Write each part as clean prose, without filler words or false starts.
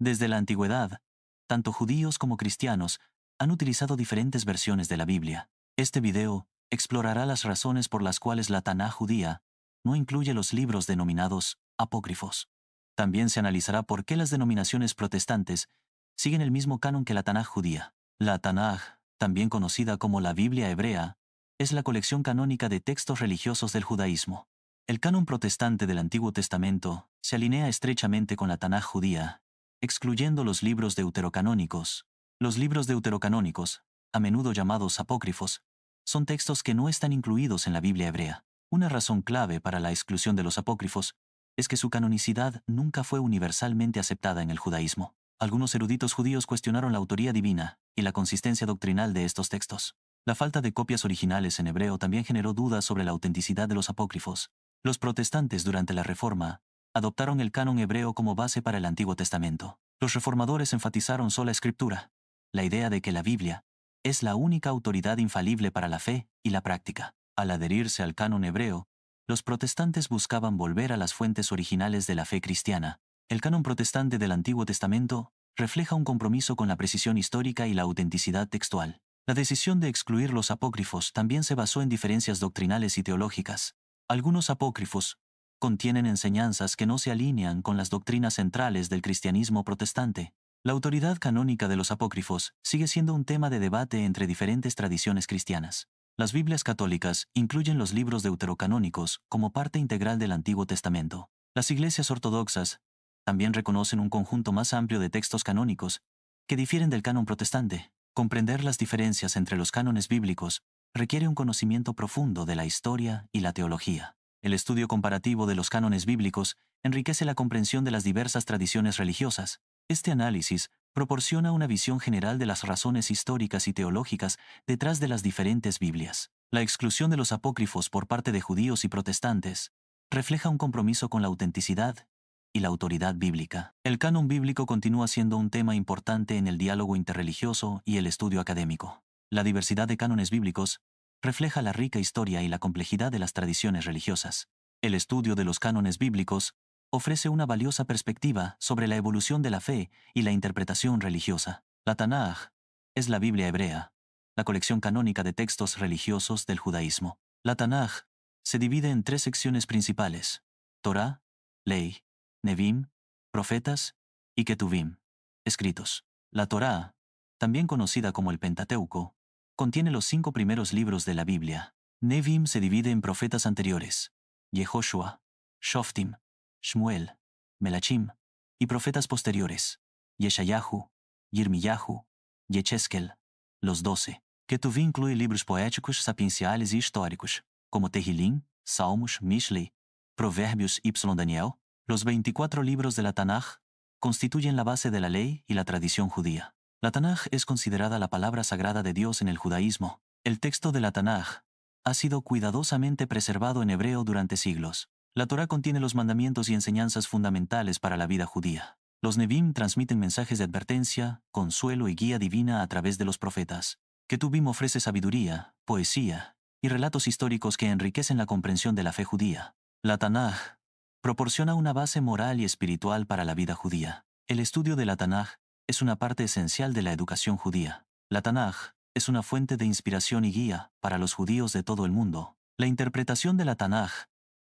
Desde la antigüedad, tanto judíos como cristianos han utilizado diferentes versiones de la Biblia. Este video explorará las razones por las cuales la Taná judía no incluye los libros denominados apócrifos. También se analizará por qué las denominaciones protestantes siguen el mismo canon que la Tanaj judía. La Tanaj, también conocida como la Biblia hebrea, es la colección canónica de textos religiosos del judaísmo. El canon protestante del Antiguo Testamento se alinea estrechamente con la Tanaj judía, excluyendo los libros deuterocanónicos. Los libros deuterocanónicos, a menudo llamados apócrifos, son textos que no están incluidos en la Biblia hebrea. Una razón clave para la exclusión de los apócrifos es que su canonicidad nunca fue universalmente aceptada en el judaísmo. Algunos eruditos judíos cuestionaron la autoría divina y la consistencia doctrinal de estos textos. La falta de copias originales en hebreo también generó dudas sobre la autenticidad de los apócrifos. Los protestantes durante la Reforma adoptaron el canon hebreo como base para el Antiguo Testamento. Los reformadores enfatizaron sola escritura, la idea de que la Biblia es la única autoridad infalible para la fe y la práctica. Al adherirse al canon hebreo, los protestantes buscaban volver a las fuentes originales de la fe cristiana. El canon protestante del Antiguo Testamento refleja un compromiso con la precisión histórica y la autenticidad textual. La decisión de excluir los apócrifos también se basó en diferencias doctrinales y teológicas. Algunos apócrifos contienen enseñanzas que no se alinean con las doctrinas centrales del cristianismo protestante. La autoridad canónica de los apócrifos sigue siendo un tema de debate entre diferentes tradiciones cristianas. Las Biblias católicas incluyen los libros deuterocanónicos como parte integral del Antiguo Testamento. Las iglesias ortodoxas también reconocen un conjunto más amplio de textos canónicos que difieren del canon protestante. Comprender las diferencias entre los cánones bíblicos requiere un conocimiento profundo de la historia y la teología. El estudio comparativo de los cánones bíblicos enriquece la comprensión de las diversas tradiciones religiosas. Este análisis proporciona una visión general de las razones históricas y teológicas detrás de las diferentes Biblias. La exclusión de los apócrifos por parte de judíos y protestantes refleja un compromiso con la autenticidad y la autoridad bíblica. El canon bíblico continúa siendo un tema importante en el diálogo interreligioso y el estudio académico. La diversidad de cánones bíblicos refleja la rica historia y la complejidad de las tradiciones religiosas. El estudio de los cánones bíblicos ofrece una valiosa perspectiva sobre la evolución de la fe y la interpretación religiosa. La Tanaj es la Biblia hebrea, la colección canónica de textos religiosos del judaísmo. La Tanaj se divide en tres secciones principales: Torá, ley; Nevim, profetas; y Ketuvim, escritos. La Torá, también conocida como el Pentateuco, contiene los 5 primeros libros de la Biblia. Nevim se divide en profetas anteriores: Yehoshua, Shoftim, Shmuel, Melachim; y profetas posteriores: Yeshayahu, Yirmiyahu, Yecheskel, los 12. Ketuvim inclui livros poéticos, sapienciales e históricos, como Tehillim, Salmos, Mishlei, Provérbios y Daniel. Los 24 libros de la Tanaj constituyen la base de la ley y la tradición judía. La Tanaj es considerada la palabra sagrada de Dios en el judaísmo. El texto de la Tanaj ha sido cuidadosamente preservado en hebreo durante siglos. La Torá contiene los mandamientos y enseñanzas fundamentales para la vida judía. Los Nevim transmiten mensajes de advertencia, consuelo y guía divina a través de los profetas. Ketuvim ofrece sabiduría, poesía y relatos históricos que enriquecen la comprensión de la fe judía. La Tanaj proporciona una base moral y espiritual para la vida judía. El estudio de la Tanaj es una parte esencial de la educación judía. La Tanaj es una fuente de inspiración y guía para los judíos de todo el mundo. La interpretación de la Tanaj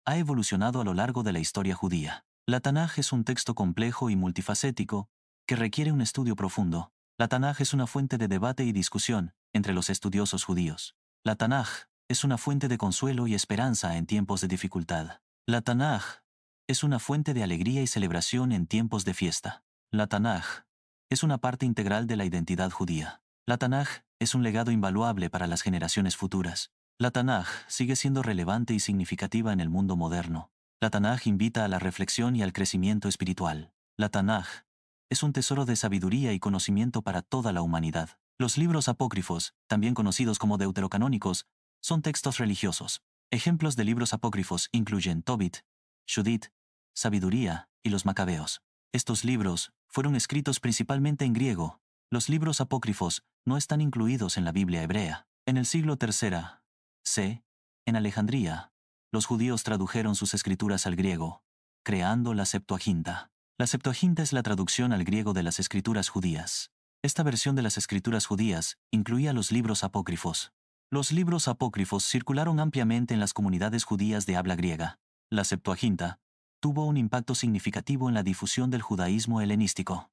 ha evolucionado a lo largo de la historia judía. La Tanaj es un texto complejo y multifacético que requiere un estudio profundo. La Tanaj es una fuente de debate y discusión entre los estudiosos judíos. La Tanaj es una fuente de consuelo y esperanza en tiempos de dificultad. La Tanaj es una fuente de alegría y celebración en tiempos de fiesta. La Tanaj es una parte integral de la identidad judía. La Tanaj es un legado invaluable para las generaciones futuras. La Tanaj sigue siendo relevante y significativa en el mundo moderno. La Tanaj invita a la reflexión y al crecimiento espiritual. La Tanaj es un tesoro de sabiduría y conocimiento para toda la humanidad. Los libros apócrifos, también conocidos como deuterocanónicos, son textos religiosos. Ejemplos de libros apócrifos incluyen Tobit, Judith, Sabiduría y los Macabeos. Estos libros fueron escritos principalmente en griego. Los libros apócrifos no están incluidos en la Biblia hebrea. En el siglo III c., en Alejandría, los judíos tradujeron sus escrituras al griego, creando la Septuaginta. La Septuaginta es la traducción al griego de las escrituras judías. Esta versión de las escrituras judías incluía los libros apócrifos. Los libros apócrifos circularon ampliamente en las comunidades judías de habla griega. La Septuaginta tuvo un impacto significativo en la difusión del judaísmo helenístico.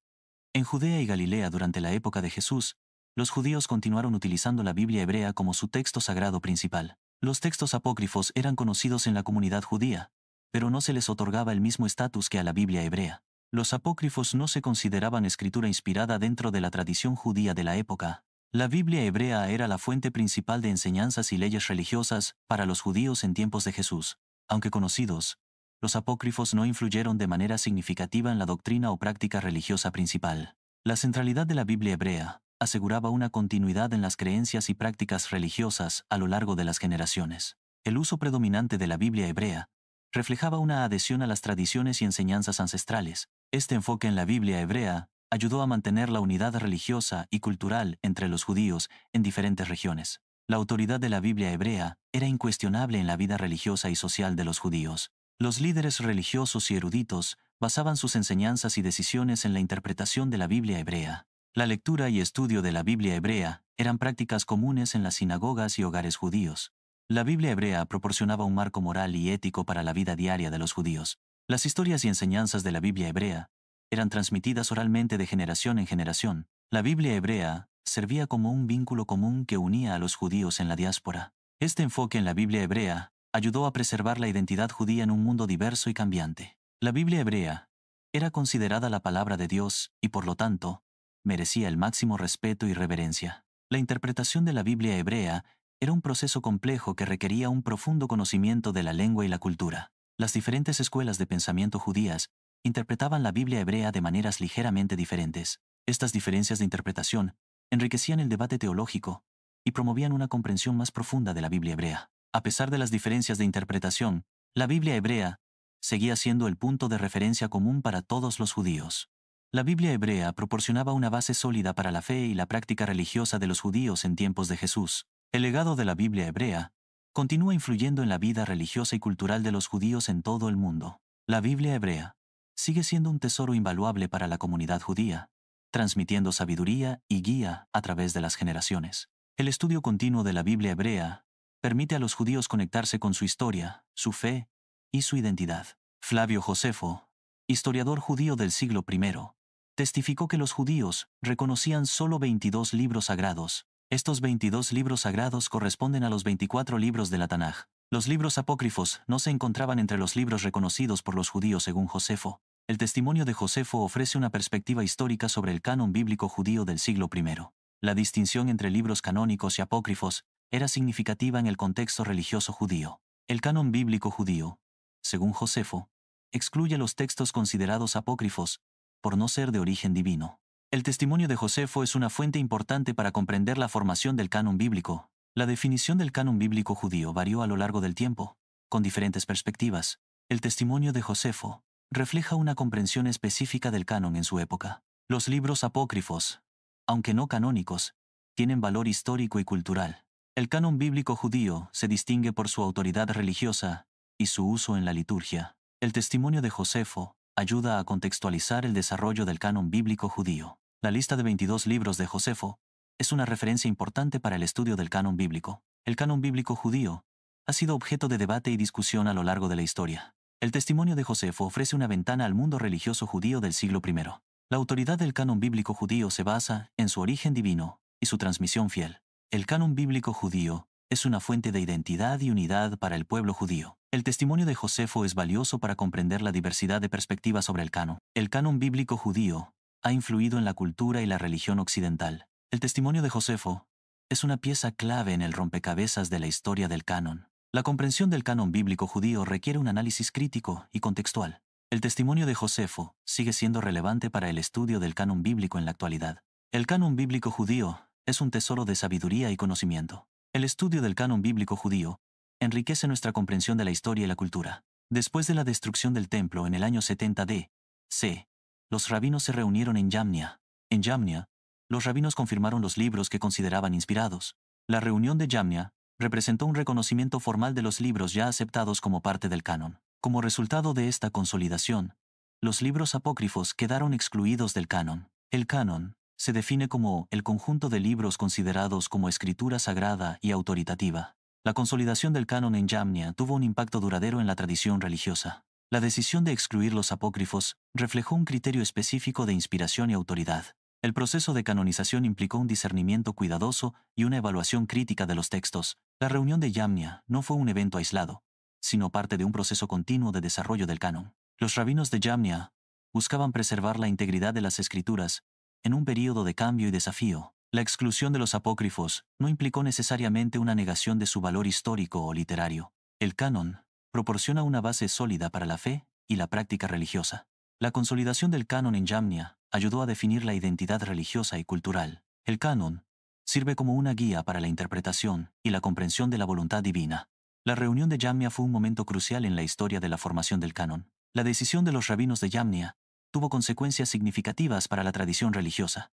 En Judea y Galilea durante la época de Jesús, los judíos continuaron utilizando la Biblia hebrea como su texto sagrado principal. Los textos apócrifos eran conocidos en la comunidad judía, pero no se les otorgaba el mismo estatus que a la Biblia hebrea. Los apócrifos no se consideraban escritura inspirada dentro de la tradición judía de la época. La Biblia hebrea era la fuente principal de enseñanzas y leyes religiosas para los judíos en tiempos de Jesús. Aunque conocidos, los apócrifos no influyeron de manera significativa en la doctrina o práctica religiosa principal. La centralidad de la Biblia hebrea aseguraba una continuidad en las creencias y prácticas religiosas a lo largo de las generaciones. El uso predominante de la Biblia hebrea reflejaba una adhesión a las tradiciones y enseñanzas ancestrales. Este enfoque en la Biblia hebrea ayudó a mantener la unidad religiosa y cultural entre los judíos en diferentes regiones. La autoridad de la Biblia hebrea era incuestionable en la vida religiosa y social de los judíos. Los líderes religiosos y eruditos basaban sus enseñanzas y decisiones en la interpretación de la Biblia hebrea. La lectura y estudio de la Biblia hebrea eran prácticas comunes en las sinagogas y hogares judíos. La Biblia hebrea proporcionaba un marco moral y ético para la vida diaria de los judíos. Las historias y enseñanzas de la Biblia hebrea eran transmitidas oralmente de generación en generación. La Biblia hebrea servía como un vínculo común que unía a los judíos en la diáspora. Este enfoque en la Biblia hebrea ayudó a preservar la identidad judía en un mundo diverso y cambiante. La Biblia hebrea era considerada la palabra de Dios y, por lo tanto, merecía el máximo respeto y reverencia. La interpretación de la Biblia hebrea era un proceso complejo que requería un profundo conocimiento de la lengua y la cultura. Las diferentes escuelas de pensamiento judías interpretaban la Biblia hebrea de maneras ligeramente diferentes. Estas diferencias de interpretación enriquecían el debate teológico y promovían una comprensión más profunda de la Biblia hebrea. A pesar de las diferencias de interpretación, la Biblia hebrea seguía siendo el punto de referencia común para todos los judíos. La Biblia hebrea proporcionaba una base sólida para la fe y la práctica religiosa de los judíos en tiempos de Jesús. El legado de la Biblia hebrea continúa influyendo en la vida religiosa y cultural de los judíos en todo el mundo. La Biblia hebrea sigue siendo un tesoro invaluable para la comunidad judía, transmitiendo sabiduría y guía a través de las generaciones. El estudio continuo de la Biblia hebrea permite a los judíos conectarse con su historia, su fe y su identidad. Flavio Josefo, historiador judío del siglo I, testificó que los judíos reconocían solo 22 libros sagrados. Estos 22 libros sagrados corresponden a los 24 libros de la Tanaj. Los libros apócrifos no se encontraban entre los libros reconocidos por los judíos según Josefo. El testimonio de Josefo ofrece una perspectiva histórica sobre el canon bíblico judío del siglo I. La distinción entre libros canónicos y apócrifos era significativa en el contexto religioso judío. El canon bíblico judío, según Josefo, excluye los textos considerados apócrifos por no ser de origen divino. El testimonio de Josefo es una fuente importante para comprender la formación del canon bíblico. La definición del canon bíblico judío varió a lo largo del tiempo, con diferentes perspectivas. El testimonio de Josefo refleja una comprensión específica del canon en su época. Los libros apócrifos, aunque no canónicos, tienen valor histórico y cultural. El canon bíblico judío se distingue por su autoridad religiosa y su uso en la liturgia. El testimonio de Josefo ayuda a contextualizar el desarrollo del canon bíblico judío. La lista de 22 libros de Josefo es una referencia importante para el estudio del canon bíblico. El canon bíblico judío ha sido objeto de debate y discusión a lo largo de la historia. El testimonio de Josefo ofrece una ventana al mundo religioso judío del siglo I. La autoridad del canon bíblico judío se basa en su origen divino y su transmisión fiel. El canon bíblico judío es una fuente de identidad y unidad para el pueblo judío. El testimonio de Josefo es valioso para comprender la diversidad de perspectivas sobre el canon. El canon bíblico judío ha influido en la cultura y la religión occidental. El testimonio de Josefo es una pieza clave en el rompecabezas de la historia del canon. La comprensión del canon bíblico judío requiere un análisis crítico y contextual. El testimonio de Josefo sigue siendo relevante para el estudio del canon bíblico en la actualidad. El canon bíblico judío es un tesoro de sabiduría y conocimiento. El estudio del canon bíblico judío enriquece nuestra comprensión de la historia y la cultura. Después de la destrucción del templo en el año 70 d.C., los rabinos se reunieron en Yamnia. En Yamnia, los rabinos confirmaron los libros que consideraban inspirados. La reunión de Yamnia representó un reconocimiento formal de los libros ya aceptados como parte del canon. Como resultado de esta consolidación, los libros apócrifos quedaron excluidos del canon. El canon se define como el conjunto de libros considerados como escritura sagrada y autoritativa. La consolidación del canon en Jamnia tuvo un impacto duradero en la tradición religiosa. La decisión de excluir los apócrifos reflejó un criterio específico de inspiración y autoridad. El proceso de canonización implicó un discernimiento cuidadoso y una evaluación crítica de los textos. La reunión de Jamnia no fue un evento aislado, sino parte de un proceso continuo de desarrollo del canon. Los rabinos de Jamnia buscaban preservar la integridad de las escrituras en un período de cambio y desafío. La exclusión de los apócrifos no implicó necesariamente una negación de su valor histórico o literario. El canon proporciona una base sólida para la fe y la práctica religiosa. La consolidación del canon en Jamnia ayudó a definir la identidad religiosa y cultural. El canon sirve como una guía para la interpretación y la comprensión de la voluntad divina. La reunión de Jamnia fue un momento crucial en la historia de la formación del canon. La decisión de los rabinos de Jamnia tuvo consecuencias significativas para la tradición religiosa.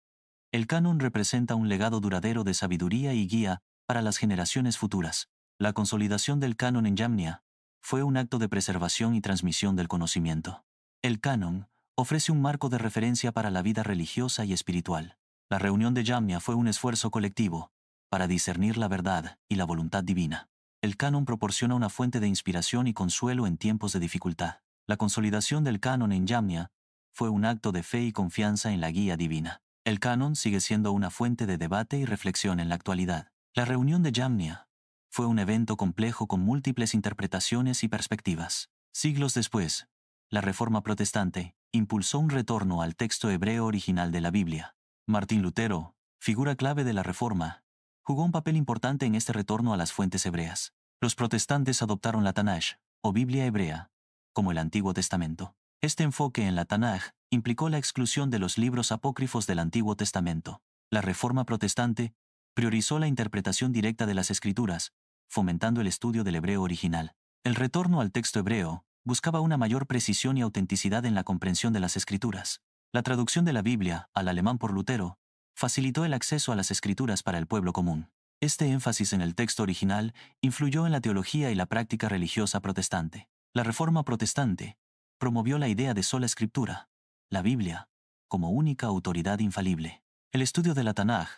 El canon representa un legado duradero de sabiduría y guía para las generaciones futuras. La consolidación del canon en Jamnia fue un acto de preservación y transmisión del conocimiento. El canon ofrece un marco de referencia para la vida religiosa y espiritual. La reunión de Jamnia fue un esfuerzo colectivo para discernir la verdad y la voluntad divina. El canon proporciona una fuente de inspiración y consuelo en tiempos de dificultad. La consolidación del canon en Jamnia fue un acto de fe y confianza en la guía divina. El canon sigue siendo una fuente de debate y reflexión en la actualidad. La reunión de Jamnia fue un evento complejo con múltiples interpretaciones y perspectivas. Siglos después, la Reforma Protestante impulsó un retorno al texto hebreo original de la Biblia. Martín Lutero, figura clave de la Reforma, jugó un papel importante en este retorno a las fuentes hebreas. Los protestantes adoptaron la Tanaj, o Biblia hebrea, como el Antiguo Testamento. Este enfoque en la Tanaj implicó la exclusión de los libros apócrifos del Antiguo Testamento. La Reforma Protestante priorizó la interpretación directa de las Escrituras, fomentando el estudio del hebreo original. El retorno al texto hebreo buscaba una mayor precisión y autenticidad en la comprensión de las Escrituras. La traducción de la Biblia al alemán por Lutero facilitó el acceso a las Escrituras para el pueblo común. Este énfasis en el texto original influyó en la teología y la práctica religiosa protestante. La Reforma Protestante promovió la idea de sola escritura, la Biblia, como única autoridad infalible. El estudio de la Tanaj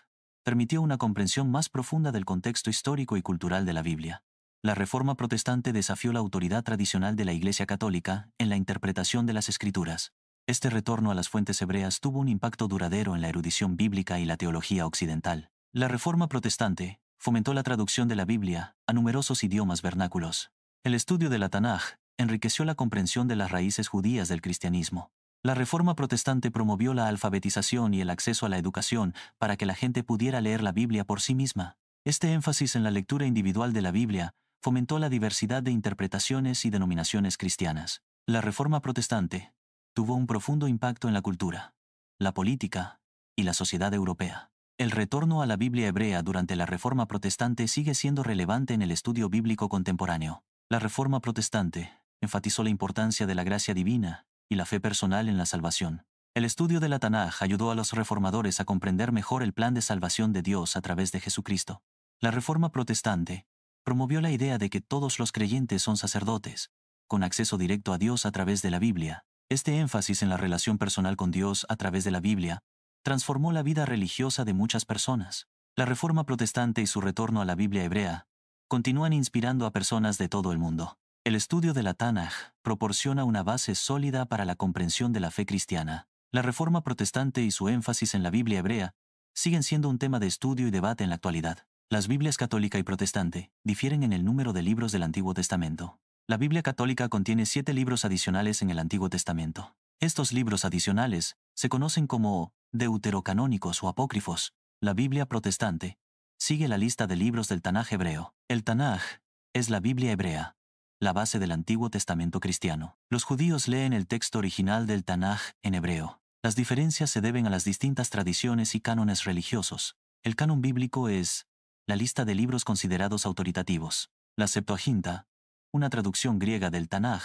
permitió una comprensión más profunda del contexto histórico y cultural de la Biblia. La Reforma Protestante desafió la autoridad tradicional de la Iglesia Católica en la interpretación de las Escrituras. Este retorno a las fuentes hebreas tuvo un impacto duradero en la erudición bíblica y la teología occidental. La Reforma Protestante fomentó la traducción de la Biblia a numerosos idiomas vernáculos. El estudio de la Tanaj enriqueció la comprensión de las raíces judías del cristianismo. La Reforma Protestante promovió la alfabetización y el acceso a la educación para que la gente pudiera leer la Biblia por sí misma. Este énfasis en la lectura individual de la Biblia fomentó la diversidad de interpretaciones y denominaciones cristianas. La Reforma Protestante tuvo un profundo impacto en la cultura, la política y la sociedad europea. El retorno a la Biblia hebrea durante la Reforma Protestante sigue siendo relevante en el estudio bíblico contemporáneo. La Reforma Protestante enfatizó la importancia de la gracia divina y la fe personal en la salvación. El estudio de la Tanaj ayudó a los reformadores a comprender mejor el plan de salvación de Dios a través de Jesucristo. La Reforma Protestante promovió la idea de que todos los creyentes son sacerdotes, con acceso directo a Dios a través de la Biblia. Este énfasis en la relación personal con Dios a través de la Biblia transformó la vida religiosa de muchas personas. La Reforma Protestante y su retorno a la Biblia hebrea continúan inspirando a personas de todo el mundo. El estudio de la Tanaj proporciona una base sólida para la comprensión de la fe cristiana. La Reforma Protestante y su énfasis en la Biblia hebrea siguen siendo un tema de estudio y debate en la actualidad. Las Biblias católica y protestante difieren en el número de libros del Antiguo Testamento. La Biblia católica contiene 7 libros adicionales en el Antiguo Testamento. Estos libros adicionales se conocen como deuterocanónicos o apócrifos. La Biblia protestante sigue la lista de libros del Tanaj hebreo. El Tanaj es la Biblia hebrea, la base del Antiguo Testamento cristiano. Los judíos leen el texto original del Tanaj en hebreo. Las diferencias se deben a las distintas tradiciones y cánones religiosos. El canon bíblico es la lista de libros considerados autoritativos. La Septuaginta, una traducción griega del Tanaj,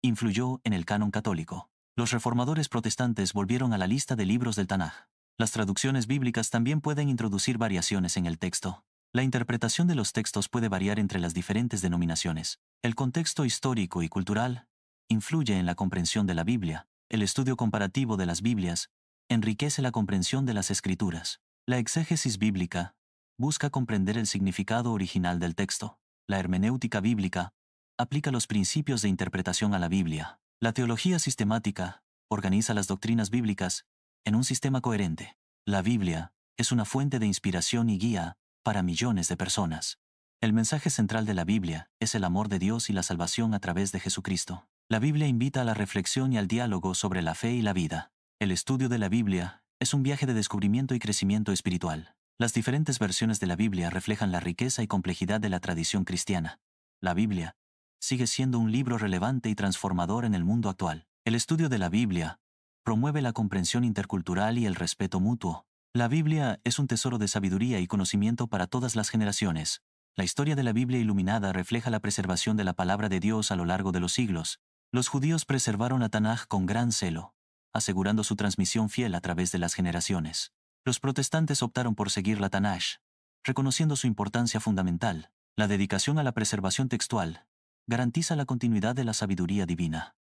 influyó en el canon católico. Los reformadores protestantes volvieron a la lista de libros del Tanaj. Las traducciones bíblicas también pueden introducir variaciones en el texto. La interpretación de los textos puede variar entre las diferentes denominaciones. El contexto histórico y cultural influye en la comprensión de la Biblia. El estudio comparativo de las Biblias enriquece la comprensión de las Escrituras. La exégesis bíblica busca comprender el significado original del texto. La hermenéutica bíblica aplica los principios de interpretación a la Biblia. La teología sistemática organiza las doctrinas bíblicas en un sistema coherente. La Biblia es una fuente de inspiración y guía para millones de personas. El mensaje central de la Biblia es el amor de Dios y la salvación a través de Jesucristo. La Biblia invita a la reflexión y al diálogo sobre la fe y la vida. El estudio de la Biblia es un viaje de descubrimiento y crecimiento espiritual. Las diferentes versiones de la Biblia reflejan la riqueza y complejidad de la tradición cristiana. La Biblia sigue siendo un libro relevante y transformador en el mundo actual. El estudio de la Biblia promueve la comprensión intercultural y el respeto mutuo. La Biblia es un tesoro de sabiduría y conocimiento para todas las generaciones. La historia de la Biblia iluminada refleja la preservación de la palabra de Dios a lo largo de los siglos. Los judíos preservaron la Tanaj con gran celo, asegurando su transmisión fiel a través de las generaciones. Los protestantes optaron por seguir la Tanaj, reconociendo su importancia fundamental. La dedicación a la preservación textual garantiza la continuidad de la sabiduría divina.